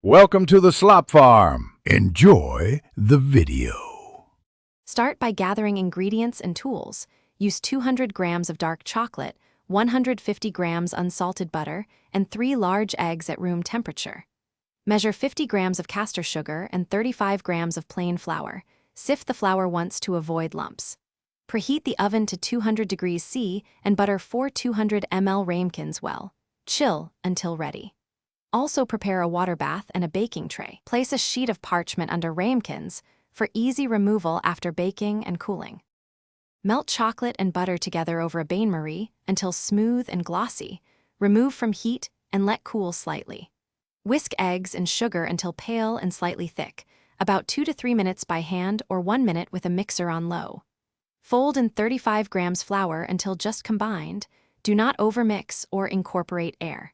Welcome to the Slop Farm. Enjoy the video. Start by gathering ingredients and tools. Use 200 grams of dark chocolate, 150 grams unsalted butter, and 3 large eggs at room temperature. Measure 50 grams of castor sugar and 35 grams of plain flour. Sift the flour once to avoid lumps. Preheat the oven to 200 degrees C and butter 4 200 ml ramekins well. Chill until ready. Also prepare a water bath and a baking tray. Place a sheet of parchment under ramekins for easy removal after baking and cooling. Melt chocolate and butter together over a bain-marie until smooth and glossy. Remove from heat and let cool slightly. Whisk eggs and sugar until pale and slightly thick, about 2 to 3 minutes by hand or 1 minute with a mixer on low. Fold in 35 grams flour until just combined. Do not overmix or incorporate air.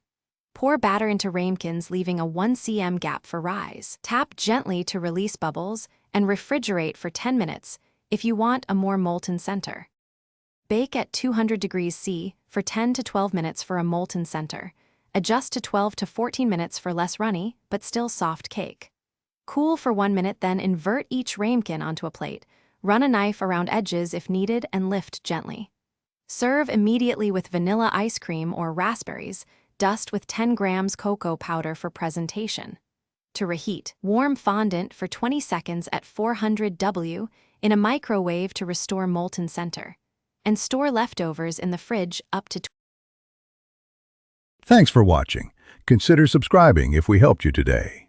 Pour batter into ramekins, leaving a 1 cm gap for rise. Tap gently to release bubbles and refrigerate for 10 minutes if you want a more molten center. Bake at 200 degrees C for 10 to 12 minutes for a molten center. Adjust to 12 to 14 minutes for less runny, but still soft cake. Cool for 1 minute, then invert each ramekin onto a plate. Run a knife around edges if needed and lift gently. Serve immediately with vanilla ice cream or raspberries. Dust with 10 grams cocoa powder for presentation. To reheat, warm fondant for 20 seconds at 400 W in a microwave to restore molten center. And store leftovers in the fridge up to. Thanks for watching. Consider subscribing if we helped you today.